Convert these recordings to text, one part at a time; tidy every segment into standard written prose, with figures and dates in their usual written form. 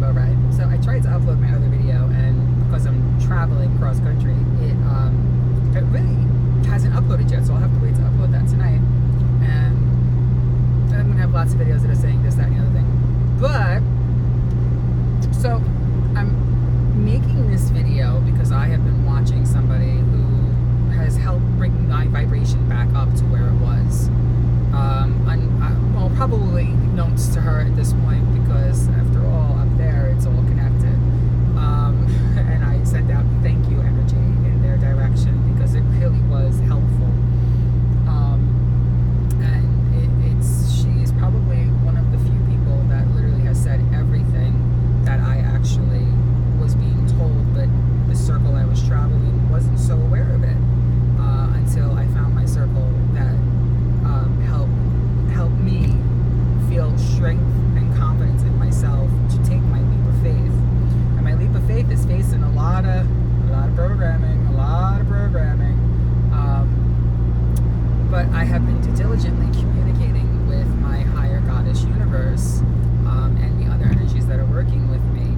rainbow ride. So I tried to upload my other video, and because I'm traveling cross country, it really hasn't uploaded yet. So I'll have to wait to upload that tonight. And I'm gonna have lots of videos that are saying this, that, and the other thing. But so I'm making this video because I have been watching somebody who has helped bring my vibration back up to where it was. Well, probably notes to her at this point, because after all, up there it's all connected. And I sent out thank you energy in their direction because it really was helpful. And she's probably one of the few people that literally has said everything that I actually was being told, but the circle I was traveling wasn't so aware of it until I found my circle that helped me feel strength and confidence in myself to take my leap of faith. And my leap of faith is facing a lot of programming, but I have been diligently communicating with my higher goddess universe and the other energies that are working with me.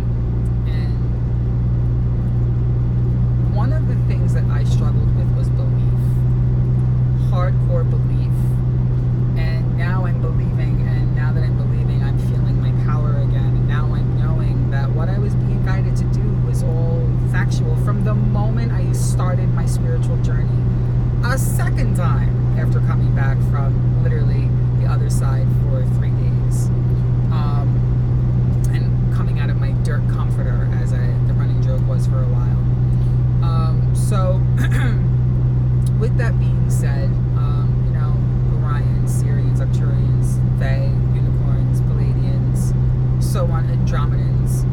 And one of the things that I struggled with was belief, hardcore belief. And now I'm believing, and now that I'm believing, I'm feeling my power again. And now I'm knowing that what I was being guided to do was all factual from the moment I started my spiritual journey a second time after coming back from literally the other side for 3 days. And coming out of my dirt comforter, as the running joke was for a while. So with that being said, Syrians, Arcturians, Fae, Unicorns, Palladians, so on, Andromedans,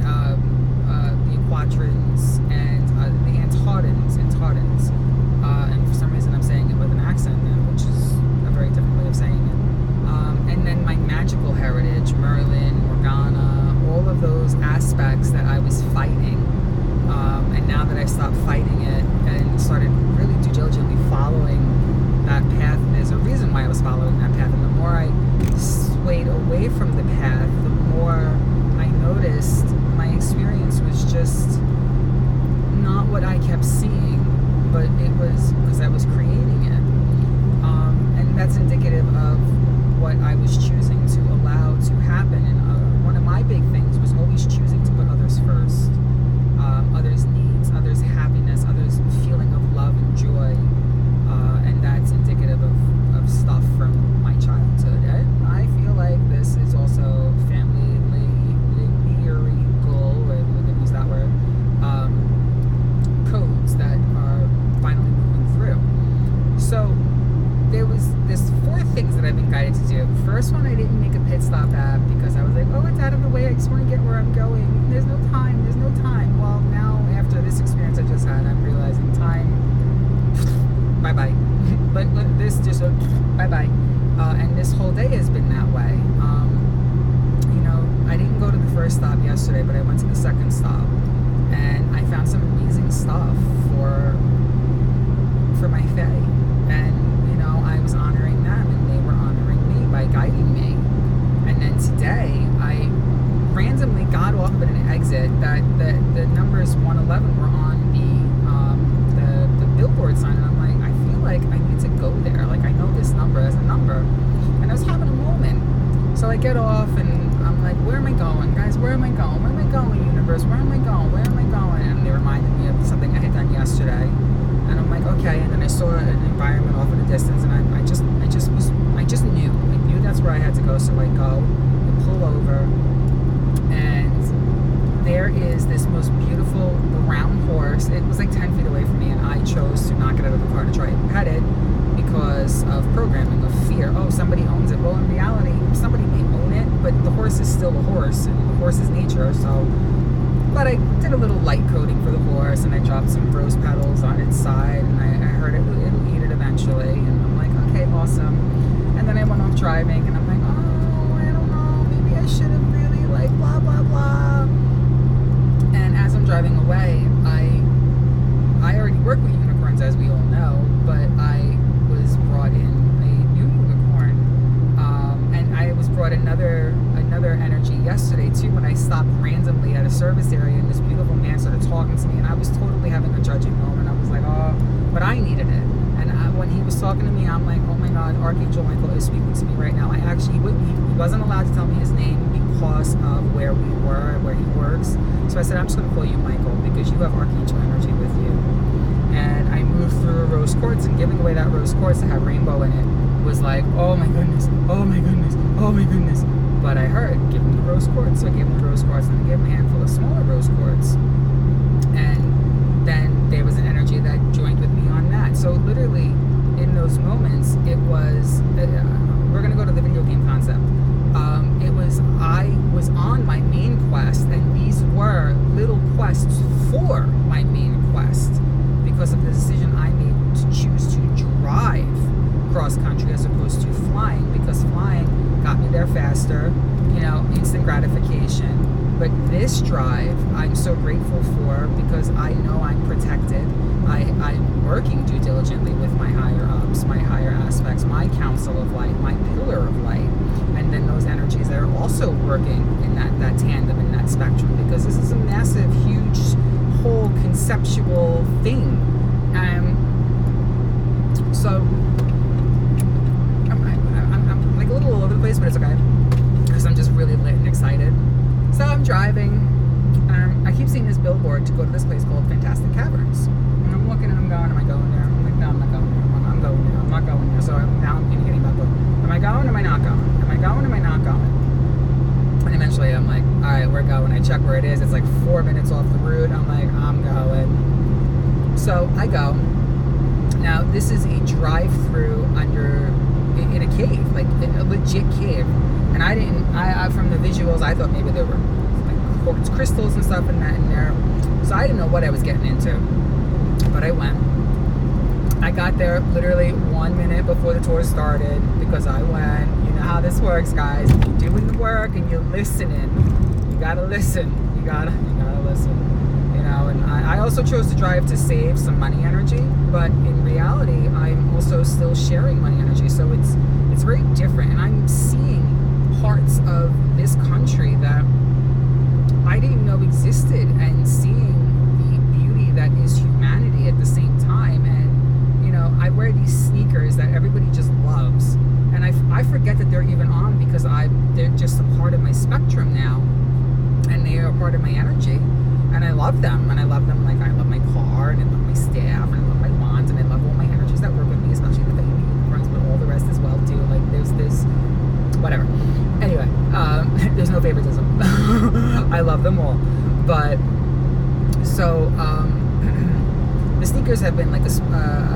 the Aquatrins, and the Antardans, and for some reason I'm saying it with an accent now, which is a very different way of saying it. And then my magical heritage, Merlin, Morgana, all of those aspects that I was fighting. And now that I stopped fighting it and started really diligently following that path, there's a reason why I was following that path, and the more I swayed away from the path, the more I noticed my experience was just not what I kept seeing, but it was because I was creating it. And that's indicative of what I was choosing to allow to happen. And one of my big things was always choosing to put others first, others' needs, others' happiness, others' feeling of love and joy. And that's indicative of stuff from my childhood. And I feel like this is also family lyrical, or we're going to use that word, codes that are finally moving through. So there's 4 things that I've been guided to do. First one I didn't make a pit stop at because I was like, oh, it's out of the way. I just want to get where I'm going. There's no time. Well, now after this experience I just had, I'm realizing time, bye-bye. But this just bye-bye. And this whole day has been that way. I didn't go to the first stop yesterday, but I went to the second stop, and I found some amazing stuff for my fae. And I was honoring them, and they were honoring me by guiding me. And then today I randomly got off at an exit that the numbers 111 were on the billboard sign, and I'm like, I feel like I need to go there. Like, I know this number as a number. And I was having a moment. So I get off and I'm like, where am I going? Guys, where am I going? Where am I going, universe? Where am I going? Where am I going? And they reminded me of something I had done yesterday. And I'm like, okay. And then I saw an environment off in the distance, and I just knew. I knew that's where I had to go. So I go and pull over, and there is this most beautiful brown horse. It was like 10 feet away from me, and I chose to not get out of the car to try and pet it because of programming, of fear. Oh, somebody owns it. Well, in reality, somebody may own it, but the horse is still a horse, and the horse's nature. So, but I did a little light coating for the horse, and I dropped some rose petals on its side, and I heard it'll eat it eventually. And I'm like, okay, awesome. And then I went off driving, and I'm like, oh, I don't know, maybe I should have really blah blah blah. And as I'm driving away, I already work with unicorns, as we all know, but I was brought in a new unicorn, and I was brought another another energy yesterday too when I stopped randomly at a service area and this beautiful man started talking to me, and I was totally having a judging moment. I was like, oh, but I needed it. And when he was talking to me, I'm like, oh my God, Archangel Michael is speaking to me right now. I actually, he wasn't allowed to tell me his name because of where we were, where he works. So I said, I'm just going to call you Michael because you have Archangel energy with you. And I moved through a rose quartz, and giving away that rose quartz that had rainbow in it was like, oh my goodness, oh my goodness, oh my goodness. But I heard, give him the rose quartz. So I gave him the rose quartz, and I gave him a handful of smaller rose quartz. And then there was an energy that joined with me on that. So literally, in those moments, it was, we're going to go to the video game concept. I was on my main quest, and these were little quests for my main quest because of the decision I made to choose to drive cross country as opposed to flying, because flying got me there faster, instant gratification. But this drive, I'm so grateful for because I know I'm protected. I'm working due diligently with my higher ups, my higher aspects, my council of light, my pillar of light, and then those energies that are also working in that tandem, in that spectrum, because this is a massive, huge, whole conceptual thing. So I'm like a little all over the place, but it's okay because I'm just really lit and excited. So I'm driving. I keep seeing this billboard to go to this place called Fantastic Caverns. And I'm looking and I'm going, am I going there? I'm like, no, I'm not going there. I'm going there. I'm not going there. So now I'm getting back up. Am I going? Am I not going? Am I going? Am I not going? And eventually I'm like, all right, we're going. I check where it is. It's like 4 minutes off the route. I'm like, I'm going. So I go. Now this is a drive-through in a cave, like a legit cave. And I from the visuals, I thought maybe there were like quartz crystals and stuff in there. So I didn't know what I was getting into. But I went. I got there literally 1 minute before the tour started because I went. You know how this works, guys. You're doing the work and you're listening. You gotta listen. You gotta listen. And I also chose to drive to save some money energy, but in reality, I'm also still sharing money energy. So it's very different, and I'm seeing parts of this country that I didn't know existed, and seeing the beauty that is humanity at the same time. And I wear these sneakers that everybody just loves, and I forget that they're even on because they're just a part of my spectrum now, and they are a part of my energy. And I love them, like I love my car, and I love my staff, and I love my wands, and I love all my energies that work with me, especially the baby unicorns, but all the rest as well too. Like there's whatever. Anyway, there's no favoritism. I love them all. But so the sneakers have been like a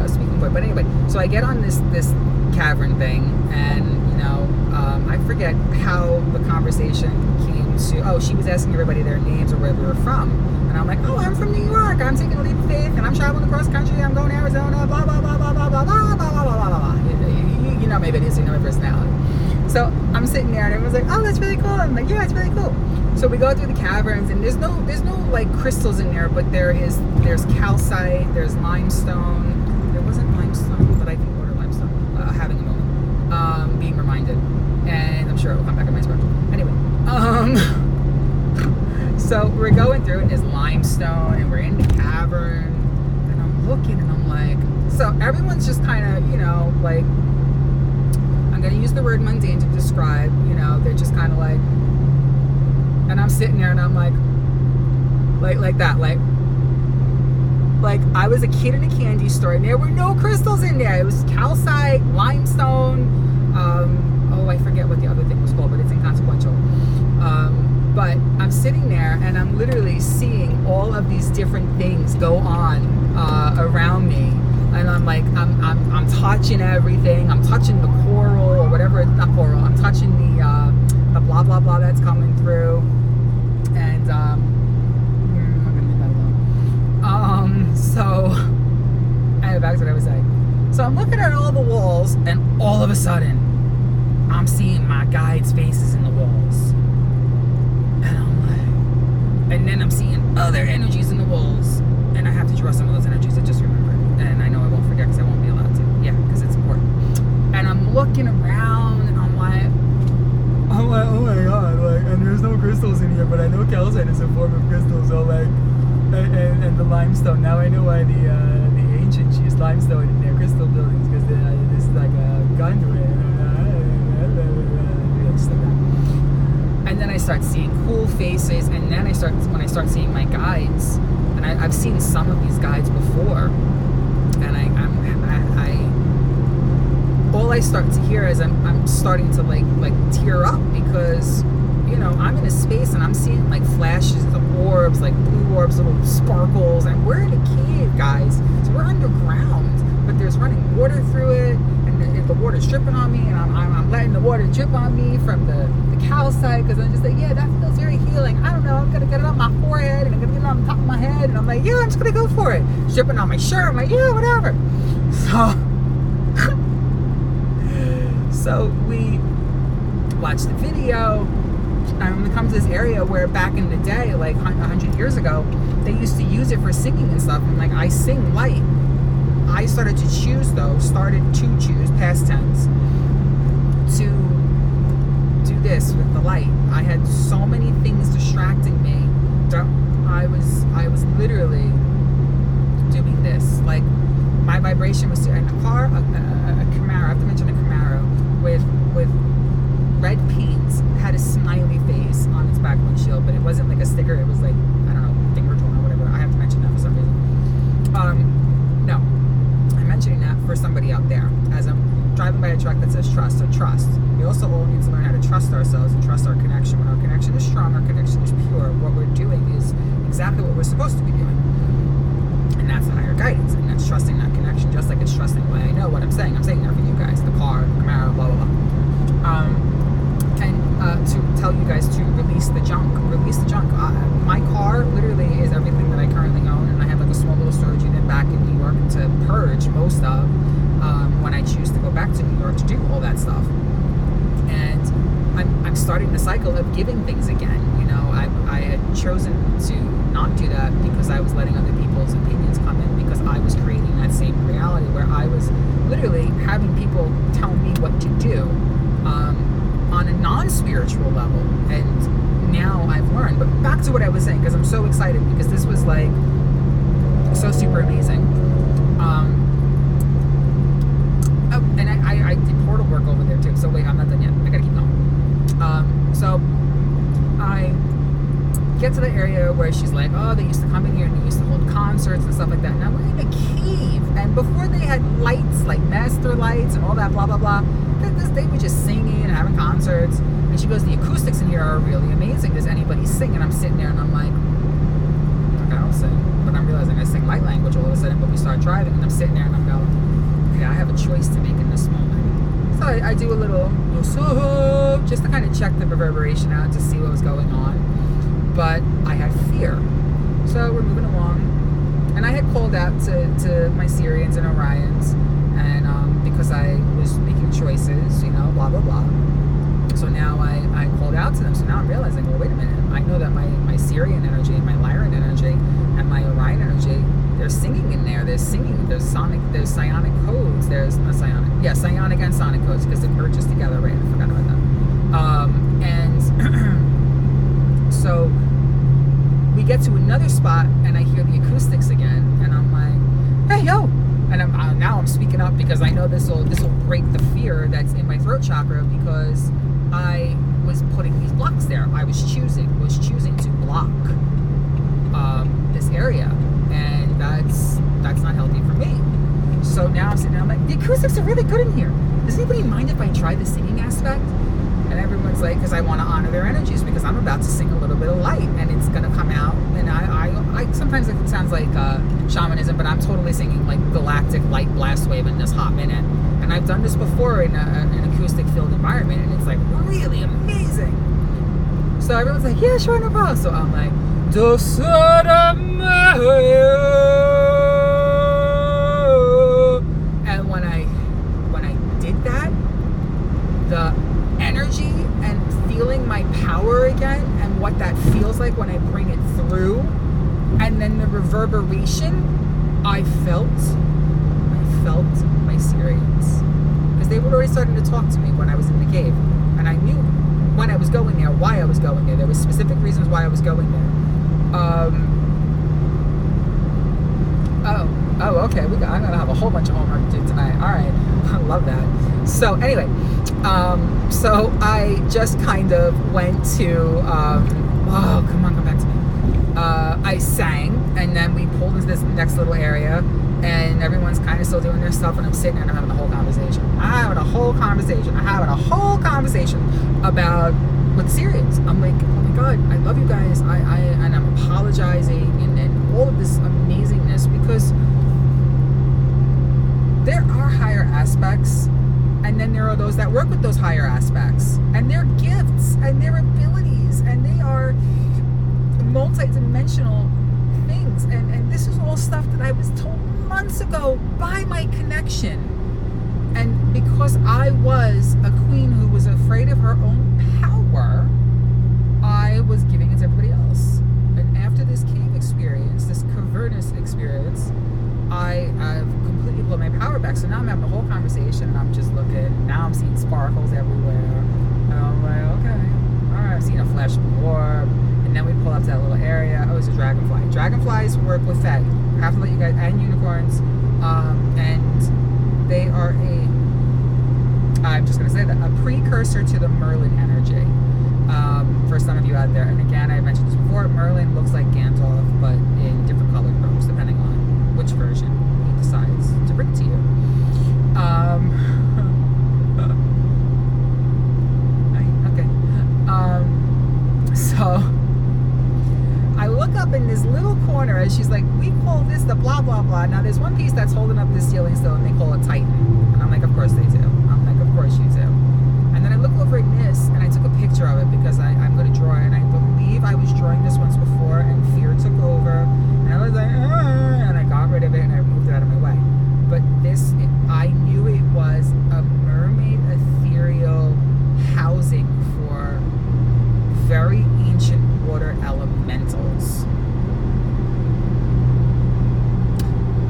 speaking point. But anyway, so I get on this cavern thing, and I forget how the conversation came to. Oh, she was asking everybody their names or where they were from, and I'm like, oh, I'm from New York. I'm taking a leap of faith, and I'm traveling across country. I'm going to Arizona. Blah blah blah blah blah blah blah blah blah blah blah. You know my videos. You know my personality. So I'm sitting there, and everyone's like, oh, that's really cool. I'm like, yeah, it's really cool. So we go through the caverns, and there's no like crystals in there, but there's calcite, there's limestone. There wasn't limestone, but I can order limestone. Having a moment, being reminded, and I'm sure it will come back in my spectrum. Anyway, so we're going through, and there's limestone, and we're in the cavern, and I'm looking, and I'm like, so everyone's just kind of, like, I'm gonna use the word mundane to describe, they're just kind of like, and I'm sitting there, and I'm like that, like I was a kid in a candy store, and there were no crystals in there. It was calcite, limestone. I forget what the other thing was called, but it's inconsequential. But I'm sitting there, and I'm literally seeing all of these different things go on around me, and I'm like, I'm touching everything. I'm touching the coral or whatever. Not coral. I'm touching the blah blah blah that's coming through, and I'm gonna leave that alone. So anyway, back to what I was saying. So I'm looking at all the walls, and all of a sudden, I'm seeing my guides' faces in the walls. And I'm like, and then I'm seeing other energies in the walls. And I have to draw some of those energies I just remembered. And I know I won't forget because I won't be allowed to. Yeah, because it's important. And I'm looking around, and I'm like, oh my God, like, there's no crystals in here, but I know calcite is a form of crystal. So like, and the limestone. Now I know why the ancients used limestone in their crystal buildings, because this is like a conduit. And then I start seeing cool faces, and then when I start seeing my guides, and I've seen some of these guides before, and all I start to hear is I'm starting to like tear up, because I'm in a space and I'm seeing like flashes of orbs, like blue orbs, little sparkles, and we're in a cave, guys. So we're underground, but there's running water through it, and the water's dripping on me, and I'm letting the water drip on me from the calcite, because I'm just like, yeah, that feels very healing. I don't know, I'm gonna get it on my forehead, and I'm gonna get it on the top of my head, and I'm like, yeah, I'm just gonna go for it. It's dripping on my shirt. I'm like, yeah, whatever. So we watched the video, and we come to this area where back in the day, like 100 years ago, they used to use it for singing and stuff. And like, I sing light. I started to choose, past tense, to do this with the light. I had so many things distracting me that I was literally doing this. Like, my vibration was in a car, a Camaro. I have to mention a Camaro with red paint, had a smiley face on its back windshield, but it wasn't like a sticker. It was like, I don't know, finger tone or whatever. I have to mention that for some reason. No, I'm mentioning that for somebody out there, as I'm driving by a truck that says trust. So trust. We also all need to learn how to trust ourselves and trust our connection. When our connection is strong, our connection is pure, what we're doing is exactly what we're supposed to be doing. And that's the higher guidance, and that's trusting that connection, just like it's trusting why I know what I'm saying. I'm saying that for you guys, the car, the Camaro, blah, blah, blah. To tell you guys to release the junk. My car literally is everything that I currently own, and I have like a small little storage unit back in New York to purge most of when I choose to go back to New York to do all that stuff. And I'm starting the cycle of giving things again. I had chosen to not do that because I was letting other people's opinions come in, because I was creating that same reality where I was literally having people tell me what to do on a non-spiritual level. And now I've learned. But back to what I was saying, because I'm so excited, because this was like so super amazing. And I did portal work over there too. So wait, I'm not done yet. I gotta keep going. So I get to the area where she's like, oh, they used to come in here and they used to hold concerts and stuff like that. Now we're in a cave, and before they had lights, like master lights and all that blah blah blah, they were just singing and having concerts. And she goes, the acoustics in here are really amazing. Does anybody sing? And I'm sitting there and I'm like, I don't sing, but I'm realizing I sing light language all of a sudden. But we start driving, and I'm sitting there and I'm going, okay, I have a choice to make in this moment. So I do a little just to kind of check the reverberation out to see what was going on. But I had fear. So we're moving along, and I had called out to my Syrians and Orions, and because I was making choices, blah blah blah. So now I called out to them. So now I'm realizing, well, wait a minute. I know that my Syrian energy, my Lyran energy, and my Orion energy, they're singing in there. There's singing. There's psionic codes. There's not psionic. Yeah, psionic and sonic codes, because they're purchased together. Right? I forgot about that. And so we get to another spot, and I hear the acoustics again, and I'm like, hey, yo. And now I'm speaking up, because I know this will break the fear that's in my throat chakra, because I was putting these blocks there. I was choosing to block this area, and that's not healthy for me. So now I'm sitting there, I'm like, the acoustics are really good in here. Does anybody mind if I try the singing aspect? And everyone's like, because I want to honor their energies, because I'm about to sing a little bit of light, and it's going to come out. And I sometimes it sounds like shamanism, but I'm totally singing like Galactic light blastwave in this hot minute. And I've done this before in an acoustic filled environment, and it's like really amazing. So everyone's like, yeah, sure, no problem. So I'm like, and when I did that, the energy and feeling my power again, and what that feels like when I bring it through, and then the reverberation, I felt my Syrians, because they were already starting to talk to me when I was in the cave, and I knew when I was going there, why I was going there. There was specific reasons why I was going there. Okay. I'm gonna have a whole bunch of homework to do tonight. All right, I love that. So anyway, so I just kind of went to. Come back to me. I sang, and then we pulled into this next little area, and everyone's kind of still doing their stuff, and I'm sitting there and I'm having a whole conversation. I'm having a whole conversation about with Syrians. I'm like, oh my God, I love you guys. And I'm apologizing, and all of this amazingness, because there are higher aspects, and then there are those that work with those higher aspects, and their gifts and their abilities, and they are multi-dimensional things, and this is all stuff that I was told months ago by my connection. And because I was a queen who was afraid of her own power, I was giving it to everybody else. And after this cave experience, this cavernous experience, I have completely blown my power back. So now I'm having a whole conversation, and I'm just looking. Now I'm seeing sparkles everywhere, and I'm like, okay, all right, I've seen a flash of an orb. And then we pull up to that little area. Oh, it's a dragonfly. Dragonflies work with Fae. I have to let you guys, and unicorns. And they are I'm just going to say that, a precursor to the Merlin energy. For some of you out there. And again, I mentioned this before, Merlin looks like Gandalf, but in different colored robes, depending on which version he decides to bring to you. So I look up in this little corner, and she's like, we call this the blah blah blah. Now there's one piece that's holding up this ceiling still, and they call it Titan. And I'm like, of course they do. I'm like, of course you do. And then I look over at this, and I took a picture of it because I'm going to draw it, and I believe I was drawing this once before, and fear took over, and I was like, and I got rid of it, and I moved it out of my way. But this, I knew it was a mermaid ethereal housing for very ancient water elementals.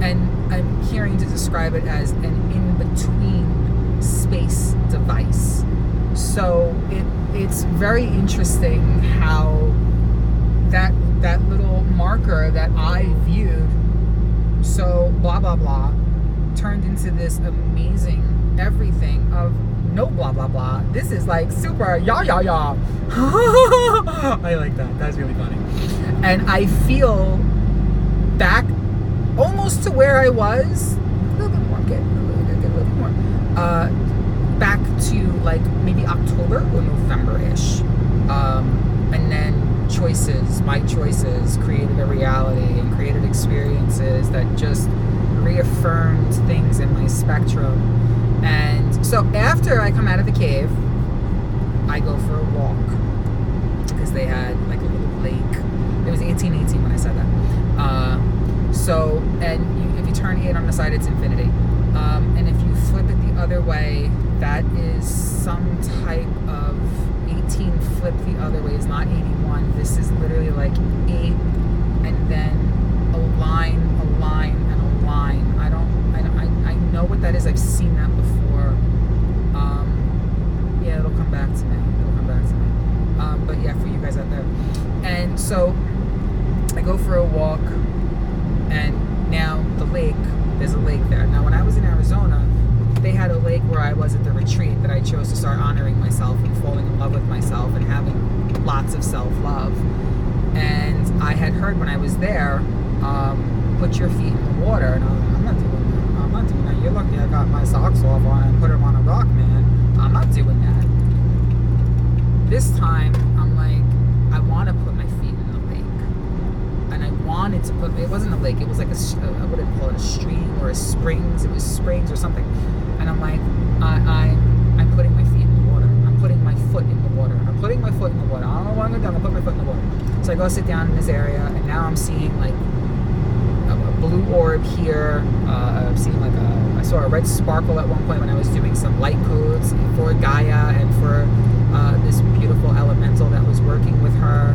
And I'm hearing to describe it as an in-between space device. So it's very interesting how that little marker that I viewed, so blah blah blah, turned into this amazing everything of no blah blah blah. This is like super ya. I like that. That's really funny. And I feel back almost to where I was. A little bit more. Get a little bit more. Back to like maybe October or November-ish. And then my choices created a reality and created experiences that just reaffirmed things in my spectrum. And so after I come out of the cave, I go for a walk, because they had like a little lake. It was 1818 when I said that. If you turn 8 on the side, it's infinity. And if you flip it the other way, that is some type of 18 flip the other way is not 81. This is literally like 8, and then a line, and a line. I know what that is. I've seen that before. Yeah, it'll come back to me. But yeah, for you guys out there. And so I go for a walk, and now the lake, there's a lake there. Now when I was in Arizona, they had a lake where I was at the retreat that I chose to start honoring myself and falling in love with myself and having lots of self-love. And I had heard when I was there, put your feet in the water. And I'm not doing that. You're lucky I got my socks off on and put them on a rock, man. I'm not doing that. This time, I'm like, I want to put my feet in the lake. And I wanted to put, it wasn't a lake, it was like what do they call it, a stream or a springs. It was springs or something. And I'm like, I'm putting my feet in the water. I'm putting my foot in the water. I don't know what I'm going to do. I'm going to put my foot in the water. So I go sit down in this area, and now I'm seeing like a blue orb here. I'm seeing like I saw a red sparkle at one point when I was doing some light codes for Gaia and for this beautiful elemental that was working with her.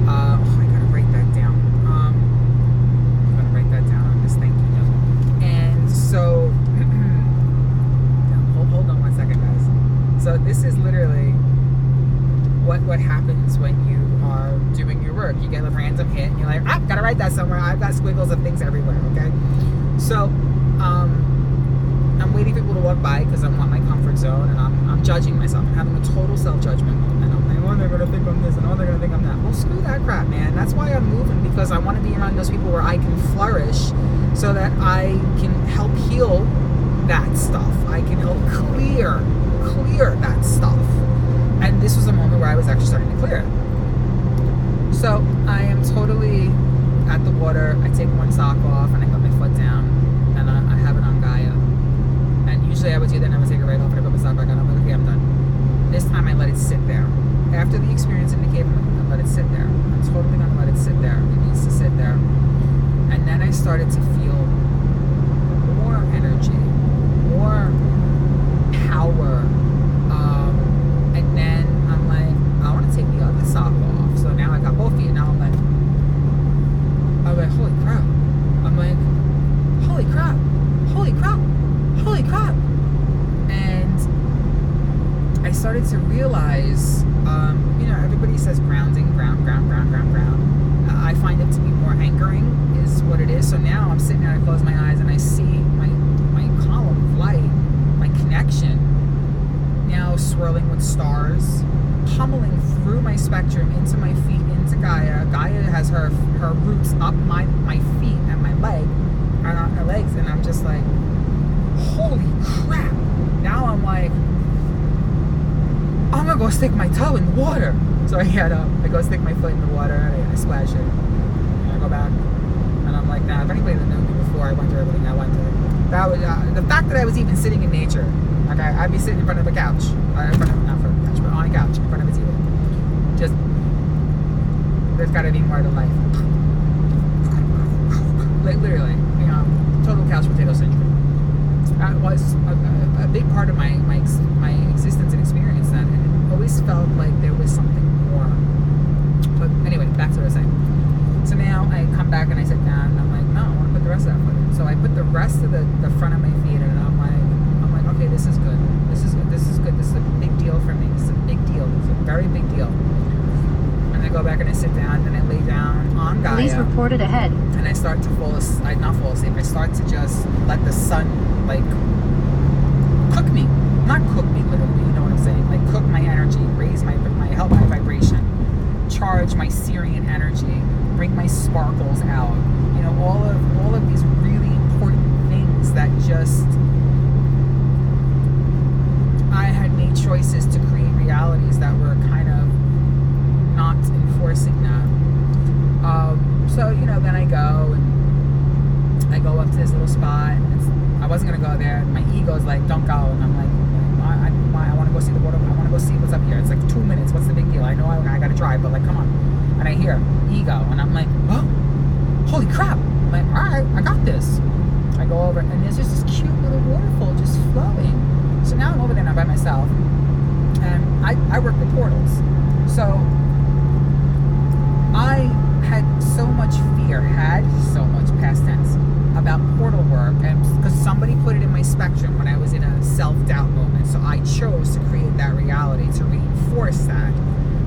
I gotta write that down. I'm gonna write that down on this thing. And so, hold on one second, guys. So this is literally what happens when you are doing your work. You get a random hit and you're like, gotta write that somewhere. I've got squiggles of things everywhere, okay? So I'm waiting for people to walk by because I want my comfort zone, and I'm judging myself. I'm having a total self-judgment moment. I'm like, oh, they're gonna think I'm this, and oh, they're gonna think I'm that. Well, screw that crap, man. That's why I'm moving, because I want to be around those people where I can flourish, so that I can help heal that stuff. I can help clear that stuff. And this was a moment where I was actually starting to clear it. So I am totally at the water. I take one sock off and I put my foot down, and I have it on Gaia. And usually I would do that and I would take it right off and I put my sock back on. I'm like, okay, I'm done. This time I let it sit there. After the experience in the cave, I'm going to let it sit there. I'm totally going to let it sit there. It needs to sit there. And then I started to feel more energy, more power. And then I'm like, I want to take the other sock off. So now I got both feet. Now I'm like, holy crap. I'm like, holy crap, holy crap, holy crap. And I started to realize, everybody says grounding, ground. I find it to be more anchoring is what it is. So now I'm sitting there, I close my eyes and I see my column of light, my connection, now swirling with stars, pummeling through my spectrum into my feet, into Gaia. Gaia has her roots up my feet and my legs, and I'm just like, holy crap. Now I'm like, I'm gonna go stick my toe in the water. So I go stick my foot in the water, and I splash it, and I go back, and I'm like, nah, if anybody that knew me before I went through everything I went through, that was the fact that I was even sitting in nature. Okay, I'd be sitting in front of a couch, not in front of a couch, but on a couch in front of a TV. Just, there's got to be more to life. Like literally, total couch potato syndrome. That was a big part of my existence and experience then, and it always felt like there was something more. But anyway, back to what I was saying. So now I come back and I sit down and I'm like, no, I want to put the rest of that foot in. So I put the rest of the front of my feet in, and I'm like, okay, this is good. This is good. This is a big deal for me. This is a big deal. It's a very big deal. And I go back and I sit down and I lay down on Gaia. Police reported ahead. And I start to not fall asleep. I start to just let the sun cook me. Not cook me literally, you know what I'm saying? Like cook my energy, help my vibration, charge my Syrian energy, bring my sparkles out. All of these really important things that just I had made choices to create realities that were kind of not enforcing that. So then I go up to this little spot. I wasn't gonna go there. My ego's like, don't go, and I'm like, I want to go see the water. I want to go see what's up here. It's like 2 minutes. What's the big deal? I know I gotta drive, but like, come on. And I hear ego, and I'm like, oh, holy crap! I'm like, all right, I got this. I go over, and there's just this cute little waterfall just flowing. So now I'm over there now by myself, and I work with portals. So I had so much past tense, about portal work, and because somebody put it in my spectrum when I was in a self-doubt moment. So I chose to create that reality to reinforce that.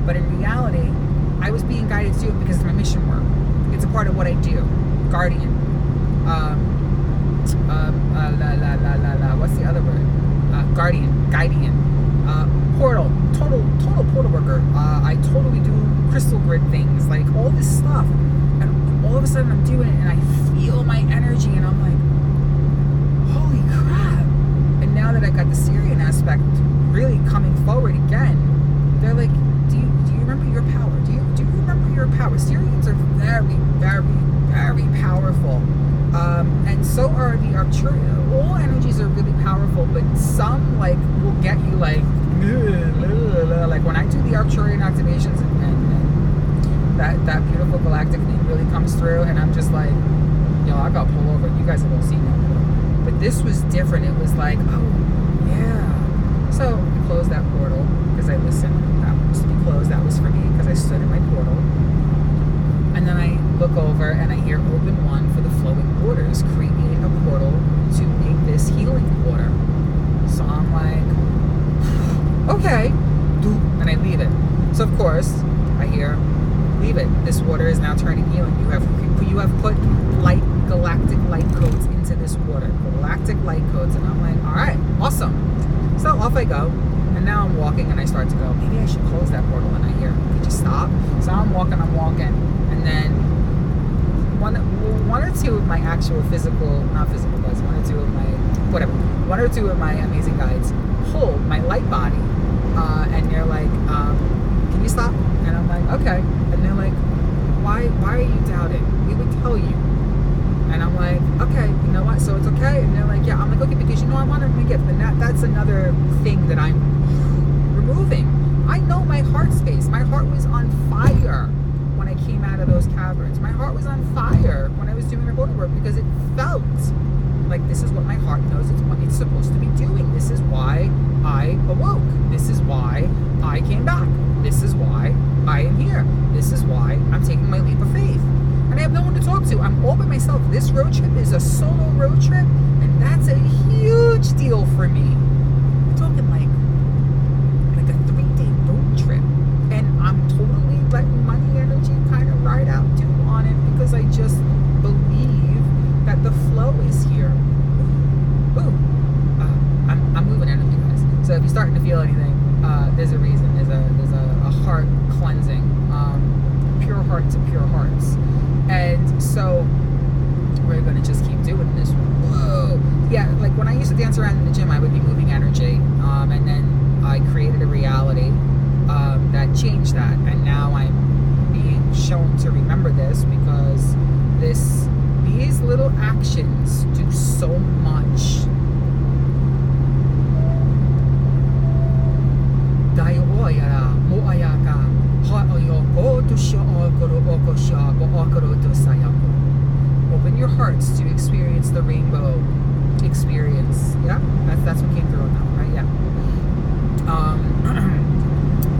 But in reality, I was being guided to do it because it's my mission work. It's a part of what I do. Guardian. What's the other word? Guardian. Portal. Total portal worker. I totally do crystal grid things, like all this stuff. And all of a sudden I'm doing it and I feel my energy and I'm like, holy crap. And now that I got the Syrian aspect really coming forward again, they're like, do you remember your power? Do you remember your power? Syrians are very, very, very powerful. And so are the Arcturian. All energies are really powerful, but some will get you like when I do the Arcturian activations and that beautiful galactic thing really comes through, and I'm just like, I gotta pull over. You guys have all seen that. But this was different. It was like, oh yeah. So I closed that portal because I listened. That was to be closed. That was for me because I stood in my portal. And then I look over and I hear open one for the flowing waters. Create a portal to make this healing water. So I'm like, okay. And I leave it. So of course, I hear, leave it. This water is now turning healing. You have put galactic light codes into this water. Galactic light codes. And I'm like, all right, awesome. So off I go. And now I'm walking and I start to go, maybe I should close that portal. And I hear, could you stop? So I'm walking. And then one or two of my actual not physical guides, one or two of my amazing guides hold my light body. And they're like, can you stop? And I'm like, okay. And they're like, why are you doubting? We would tell you. And I'm like, okay, you know what? So it's okay. And they're like, yeah. I'm like, okay, because you know I'm honoring my gift. And that's another thing that I'm removing. I know my heart space. My heart was on fire when I came out of those caverns. My heart was on fire when I was doing the border work because it felt like this is what my heart knows it's what it's supposed to be doing. This is why I awoke. This is why I came back. This is why I am here. This is why I'm taking my leap of faith. And I have no one to talk to. I'm all by myself. This road trip is a solo road trip, and that's a huge deal for me. I'm talking like a 3-day road trip. And I'm totally letting money energy kind of ride out too on it because I just believe that the flow is here. Ooh. I'm moving energy, guys. So if you're starting to feel anything, there's a reason. There's a heart cleansing, pure heart to pure hearts. And so we're gonna just keep doing this. Whoa. Yeah, like when I used to dance around in the gym, I would be moving energy, and then I created a reality that changed that, and now I'm being shown to remember this because these little actions do so much. Open your hearts to experience the rainbow experience. Yeah, that's what came through on that one, right? Yeah.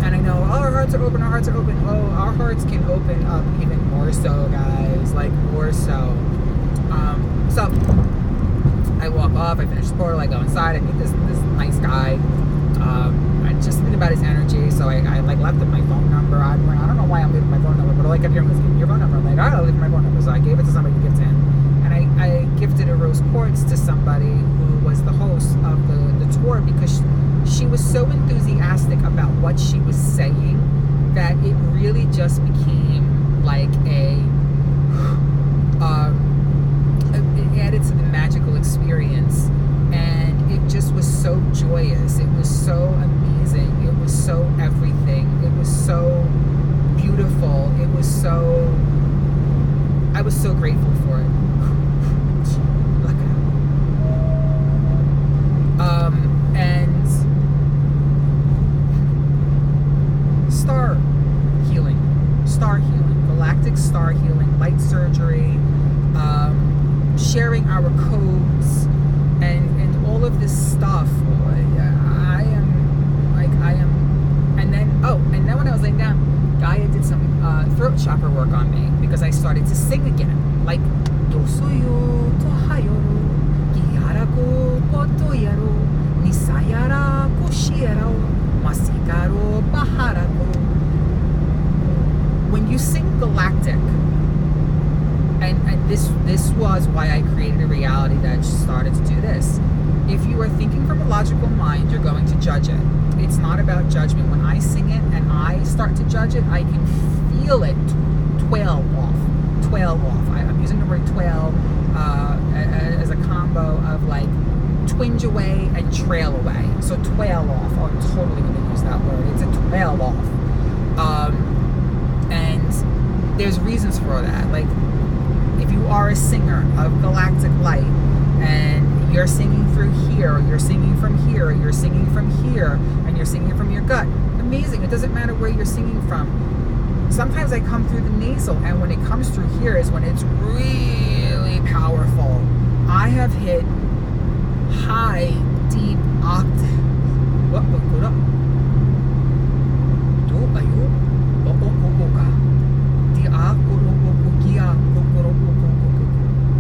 And I know our hearts are open. Oh, our hearts can open up even more so, guys. Like more so. So I walk off. I finish the portal. I go inside. I meet this nice guy. I just think about his energy, so I like left him my phone number. I don't know why I'm leaving my phone number, but all I kept hearing was, give me your phone number. I'm like, all right, I'll leave my phone number. So I gave it to somebody to give to him. And I gifted a rose quartz to somebody who was the host of the tour because she was so enthusiastic about what she was saying that it really just became like it added to the magical experience. And it just was so joyous. It was so amazing. It was so everything. It was so beautiful. It was so... I was so grateful for it. Look at it. And star healing, galactic star healing, light surgery, sharing our codes, and all of this stuff. And then when I was laying down, Gaia did some throat chakra work on me because I started to sing again, like Dosuyo Tohayoru Giharaku Potoyaro Nisayara Koshiero Masikaro Baharaku. When you sing Galactic, and this was why I created a reality that started to do this. If you are thinking from a logical mind, you're going to judge it. It's not about judgment. When I sing it and I start to judge it, I can feel it twelve off. I'm using the word 12 as a combo of like twinge away and trail away. So 12 off. Oh, I'm totally going to use that word. It's a 12 off. And there's reasons for that. Like, if you are a singer of Galactic Light and you're singing through here, or you're singing from here, or you're singing from here, and you're singing from your gut, amazing. It doesn't matter where you're singing from. Sometimes I come through the nasal, and when it comes through here is when it's really powerful. I have hit high, deep octave.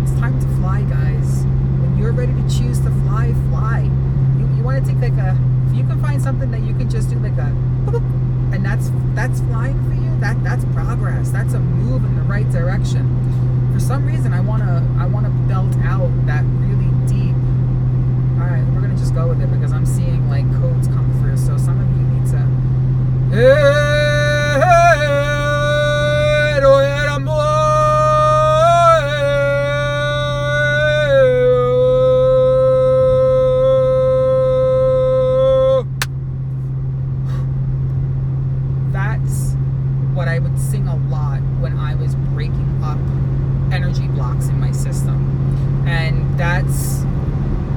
It's time to fly, guys. When you're ready to choose to fly, fly. You want to take like if you can find something that you can just do like a boop, and that's that's flying for you, that's progress. That's a move in the right direction. For some reason, I wanna belt out that really deep. All right, we're gonna just go with it because I'm seeing like codes come through. So some of you need to. That's what I would sing a lot when I was breaking up energy blocks in my system. And that's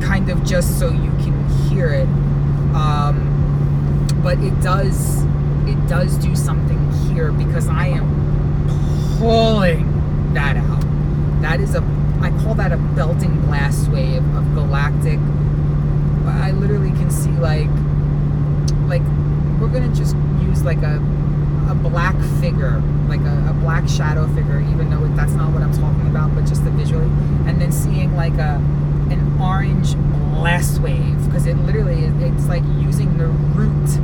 kind of just so you can hear it. But it does do something here because I am pulling that out. That is I call that a belting blast wave of Galactic. I literally can see like we're gonna just use like a black figure, like a black shadow figure, even though that's not what I'm talking about, but just the visually, and then seeing like an orange blast wave, because it's like using the root,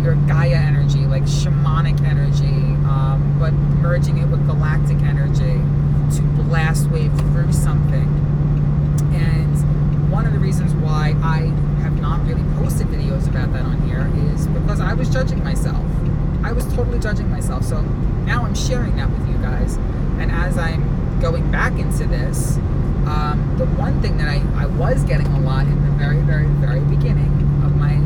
your Gaia energy, like shamanic energy, but merging it with galactic energy to blast wave through something. And one of the reasons why I have not really posted videos about that on here is because I was judging myself. I was totally judging myself. So now I'm sharing that with you guys. And as I'm going back into this, the one thing that I was getting a lot in the very, very, very beginning of my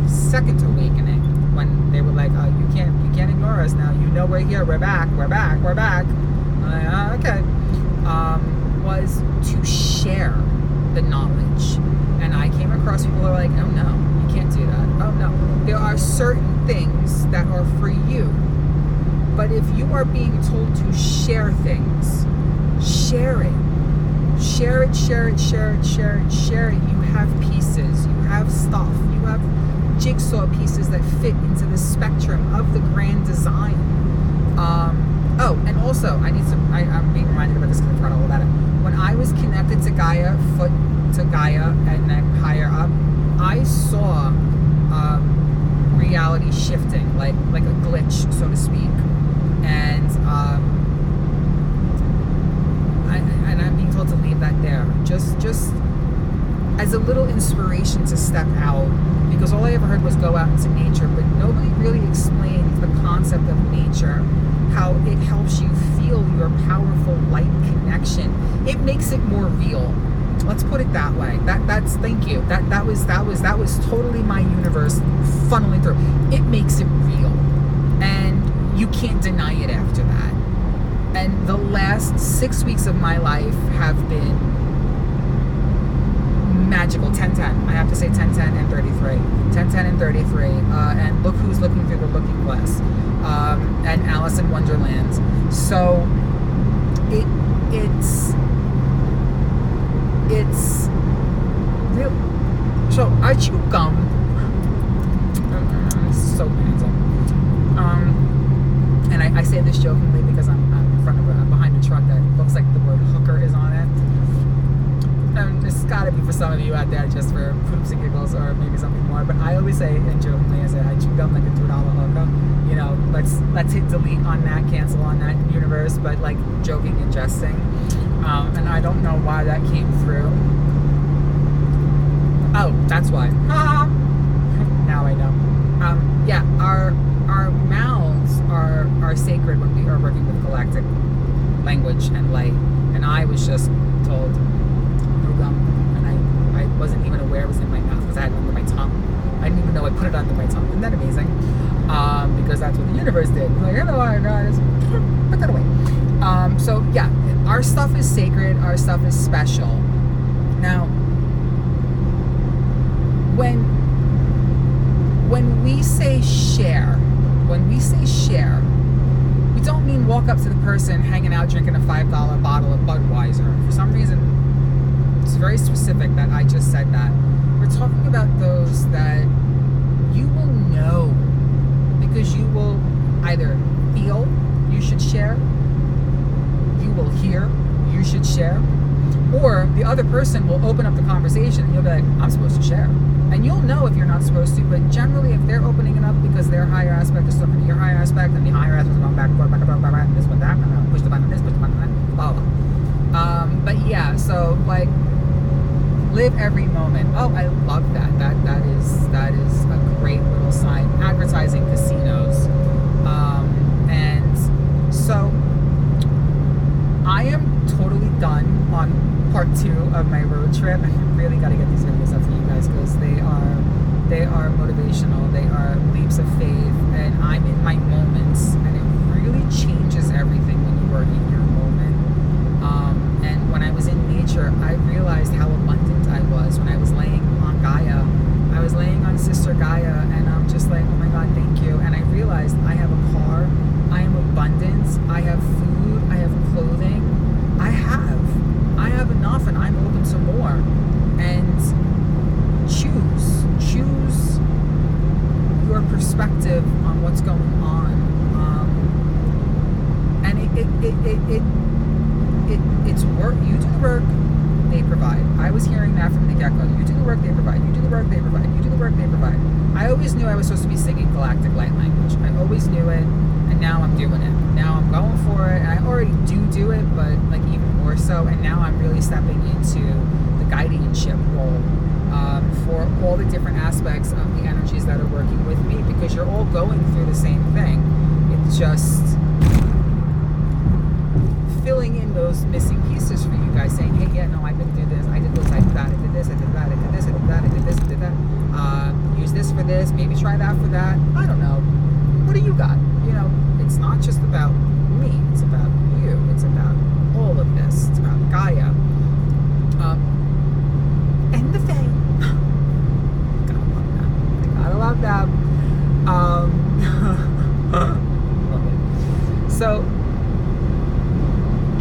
second awakening, when they were like, "Oh, you can't ignore us now. You know we're here. We're back. We're back. We're back." I'm like, okay. Was to share the knowledge. And I came across people who are like, "Oh no, you can't do that. Oh no." There are certain things that are for you. But if you are being told to share things, share it. Share it, share it, share it, share it, share it. You have pieces, you have stuff, you have jigsaw pieces that fit into the spectrum of the grand design. And also, I'm being reminded about this because I forgot all about it. When I was connected to Gaia, foot to Gaia, and then higher up, I saw reality shifting, like a glitch, so to speak. And I'm being told to leave that there. Just as a little inspiration to step out, because all I ever heard was go out into nature, but nobody really explained the concept of nature, how it helps you feel your powerful light connection. It makes it more real. Let's put it that way. That's thank you. That was totally my universe funneling through. It makes it real, and you can't deny it after that. And the last 6 weeks of my life have been magical. 10-10. I have to say 10-10 and 33. 10-10 and 33. And look who's looking through the looking glass. And Alice in Wonderland. So it's real. So I chew gum. It's so random. And I say this jokingly because I'm behind a truck that looks like the word hooker is on it. And it's got to be for some of you out there just for poops and giggles or maybe something more. But I always say, and jokingly, I chew gum like a $2 hooker. You know, let's hit delete on that, cancel on that universe, but like joking and jesting. And I don't know why that came through. Oh, that's why. Now I know. Yeah, our mouths are sacred when we are working with galactic language and light. And I was just told no gum, and I wasn't even aware it was in my mouth because I had it under my tongue. I didn't even know I put it under my tongue. Isn't that amazing? Because that's what the universe did. Like, hello, guys, put that away. So yeah, our stuff is sacred. Our stuff is special. Now, when we say share, we don't mean walk up to the person hanging out drinking a $5 bottle of Budweiser. For some reason, it's very specific that I just said that. We're talking about those that you will know because you will either feel you should share, you will hear you should share, or the other person will open up the conversation and you'll be like, I'm supposed to share. And you'll know if you're not supposed to, but generally if they're opening it up because they're higher aspect is talking to your higher aspect, and the higher aspect is going back and forth, and this one, that, and push the button on this, push the button on that, blah, blah. But yeah, so like, live every moment. Oh, I love that. That is a great little sign. Advertising casinos. And so I am totally done on part 2 of my road trip. I really got to get these videos up for you guys because they are motivational. They are leaps of faith, and I'm in my moments, and it really changes everything when you are in your moment. And when I was in nature, I realized how abundant I was. When I was laying on Gaia, I was laying on Sister Gaia, and I'm just like, oh my God, thank you. And I realized I have a car, I am abundant, I have food, I have clothing, I have enough, and I'm open to more. And choose your perspective on what's going on. And it's work. You do the work, they provide. I was hearing that from the get-go. You do the work, they provide. You do the work, they provide. You do the work, they provide. I always knew I was supposed to be singing Galactic light language. I always knew it, and now I'm doing it. Now I'm going for it, and I already do it, but like even more so. And now I'm really stepping into the guardianship role for all the different aspects of the energies that are working with me, because you're all going through the same thing. It's just filling in those missing pieces for you guys, saying, hey, yeah, no, I've been through this, I did this, I did that, I did this, I did that, I did this, I did that, I did this, I did that. Use this for this, maybe try that for that. I don't know. What do you got? You know, it's not just about me, it's about you, it's about all of this, it's about Gaia. And the Fae. Gotta love that. Love it. So,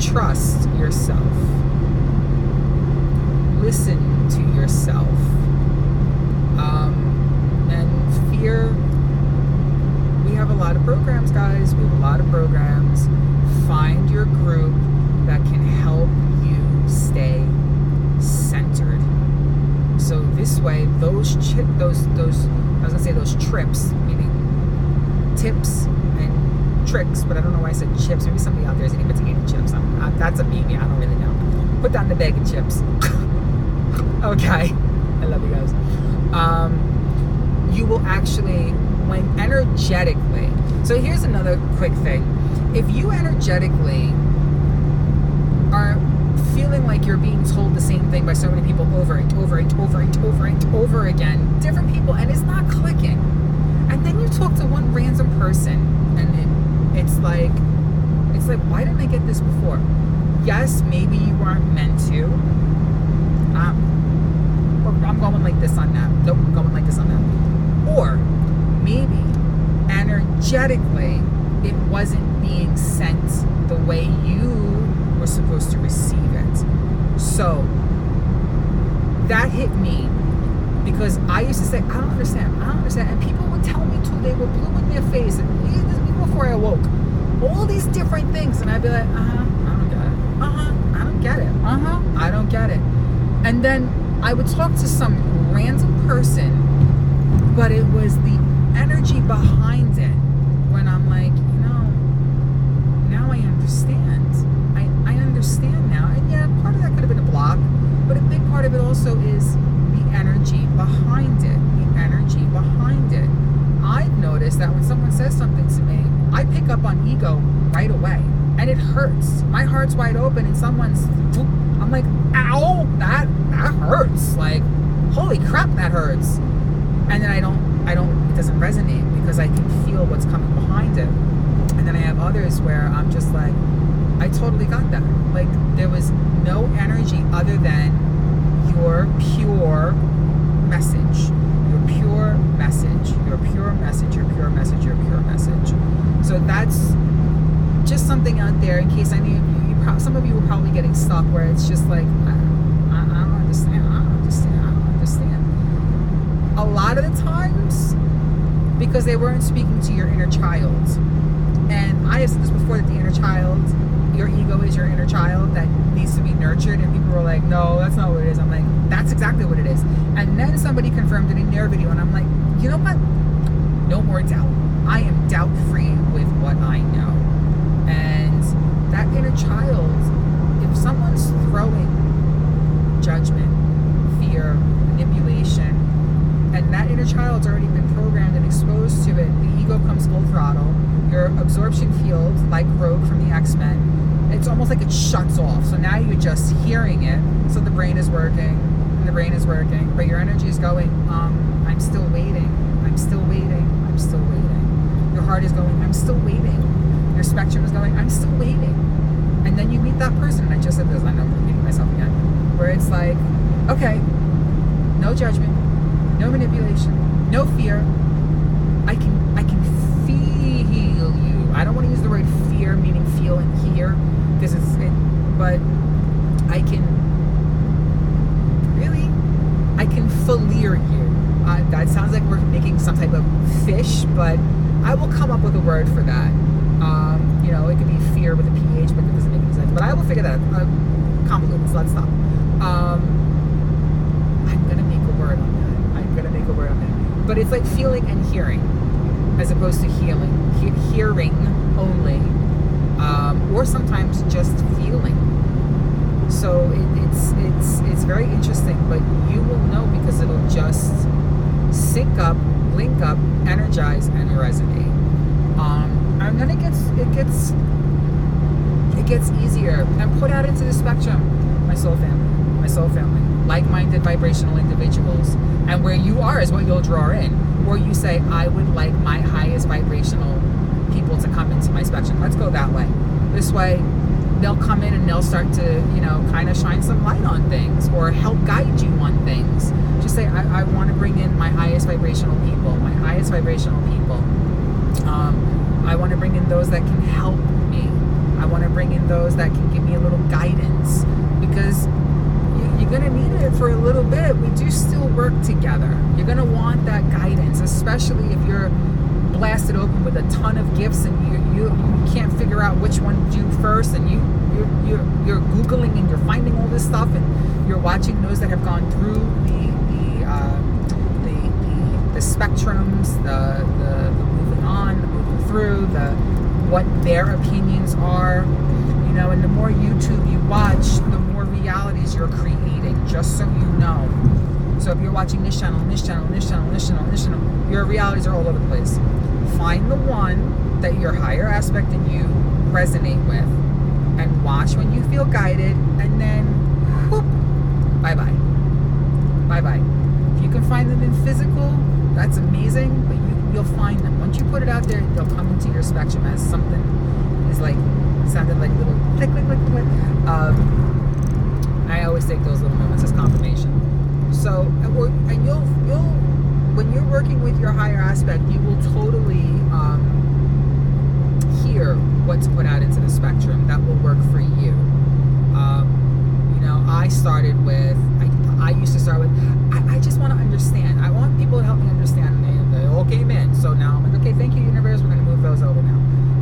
trust yourself. Listen to yourself. And fear. We have a lot of programs, guys. We have a lot of programs. Find your group that can help you stay centered. So this way, those trips, meaning tips and tricks, but I don't know why I said chips. Maybe somebody out there is eating potato chips. That's a meme. I don't really know. Put down the bag of chips. Okay. I love you guys. You will actually, when energetically, so here's another quick thing. If you energetically are feeling like you're being told the same thing by so many people over and over and over and over and over again, different people, and it's not clicking, and then you talk to one random person, and it's like, why didn't I get this before? Yes, maybe you weren't meant to. I'm going like this on that. Nope, I'm going like this on that. Or maybe energetically it wasn't being sent the way you were supposed to receive it. So that hit me, because I used to say, I don't understand, and people would tell me till they were blue in their face, and even before I awoke, all these different things, and I'd be like, I don't get it. I don't get it. I don't get it. And then I would talk to some random person, but it was the energy behind it, when I'm like, now I understand. I understand now. And yeah, part of that could have been a block, but a big part of it also is the energy behind it. The energy behind it. I've noticed that when someone says something to me, I pick up on ego right away, and it hurts. My heart's wide open, and someone's, I'm like, ow, that hurts. Like, holy crap, that hurts. And then it doesn't resonate, because I can feel what's coming behind it. And then I have others where I'm just like, I totally got that. Like, there was no energy other than your pure message. Your pure message. Your pure message. Your pure message. Your pure message. So that's just something out there in case any of you, some of you are probably getting stuck, where it's just like, I don't understand. A lot of the times, because they weren't speaking to your inner child. And I have said this before, that the inner child, your ego is your inner child that needs to be nurtured, and people were like, no, that's not what it is. I'm like, that's exactly what it is. And then somebody confirmed it in their video, and I'm like, you know what? No more doubt. I am doubt-free with what I know. And that inner child, if someone's throwing judgment, fear, manipulation, and that inner child's already been programmed and exposed to it, the ego comes full throttle. Your absorption field, like Rogue from the X-Men, it's almost like it shuts off. So now you're just hearing it. So the brain is working, and the brain is working, but your energy is going, I'm still waiting, I'm still waiting, I'm still waiting. Your heart is going, I'm still waiting. Your spectrum is going, I'm still waiting. And then you meet that person, and I just said this, I know I'm repeating myself again, where it's like, okay, no judgment, no manipulation, no fear. I can feel you. I don't want to use the word fear, meaning feel and hear, because but I can faleer you. That sounds like we're making some type of fish, but I will come up with a word for that. It could be fear with a PH, but it doesn't make any sense. But I will figure that out. Convoluted, so let's stop. I'm going to make a word on that. But it's like feeling and hearing, as opposed to healing. Hearing only, or sometimes just feeling. So it's very interesting, but you will know because it'll just sync up, link up, energize, and resonate. And then it gets easier and put out into the spectrum. My soul family, like-minded vibrational individuals, and where you are is what you'll draw in. Or you say, I would like my highest vibrational people to come into my spectrum. Let's go that way. This way, they'll come in and they'll start to, kind of shine some light on things or help guide you on things. Just say, I want to bring in my highest vibrational people, I want to bring in those that can help me. I want to bring in those that can give me a little guidance, because you're going to need it for a little bit. We do still work together. You're going to want that guidance, especially if you're blasted open with a ton of gifts and you can't figure out which one to do first, and you're Googling and you're finding all this stuff, and you're watching those that have gone through the spectrums, the moving on, the moving through, what their opinions are, and the more YouTube you watch, the more realities you're creating, just so you know. So if you're watching this channel, your realities are all over the place. Find the one that your higher aspect in you resonate with, and watch when you feel guided, and then whoop, bye-bye. If you can find them in physical, that's amazing, but you'll find them. Once you put it out there, they'll come into your spectrum as something is like, sounded like a little click, click, click, click. I always take those little moments as confirmation. So, and you'll when you're working with your higher aspect, you will totally hear what's put out into the spectrum that will work for you. I used to start with, I just want to understand. I want people to help me understand. And they all came in. So now I'm like, okay, thank you, universe. We're going to move those over now.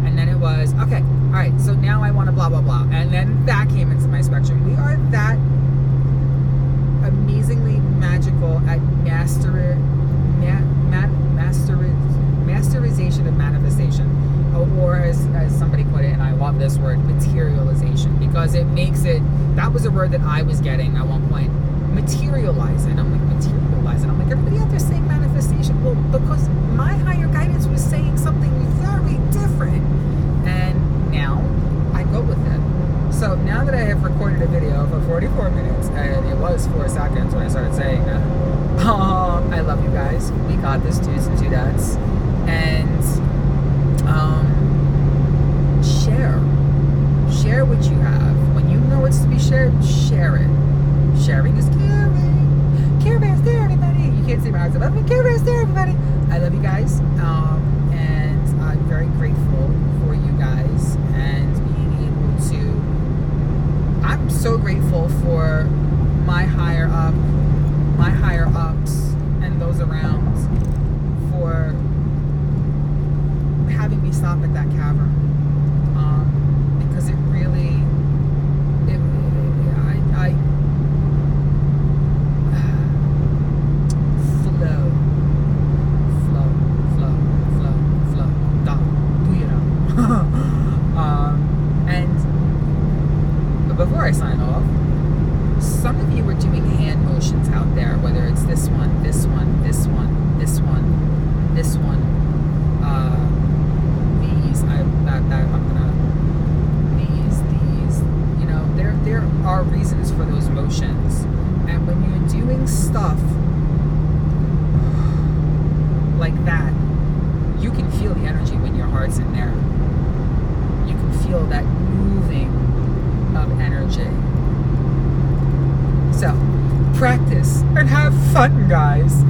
And then it was, okay, all right, so now I want to blah, blah, blah. And then that came into my spectrum. We are that amazingly magical at masterization of manifestation, or as somebody put it, and I love this word, materialization, because it makes it, that was a word that I was getting at one point, materialize it. I'm like, materialize it. I'm like, everybody out there saying manifestation. Well, because my higher guidance was saying something very different, and now I go with it. So now that I have recorded a video for 44 minutes, and it was 4 seconds when I started saying that, I love you guys. We got this, dudes and dudettes. And share what you have. When you know it's to be shared, share it. Sharing is caring. Care Bears there, everybody. You can't see my eyes above me. Care Bears there, everybody. I love you guys. And I'm very grateful for you guys and being able to. I'm so grateful for my higher ups, and those around for having me stop at that cavern. Because it really, I flow. are reasons for those motions. And when you're doing stuff like that, you can feel the energy when your heart's in there. You can feel that moving of energy. So, practice and have fun, guys.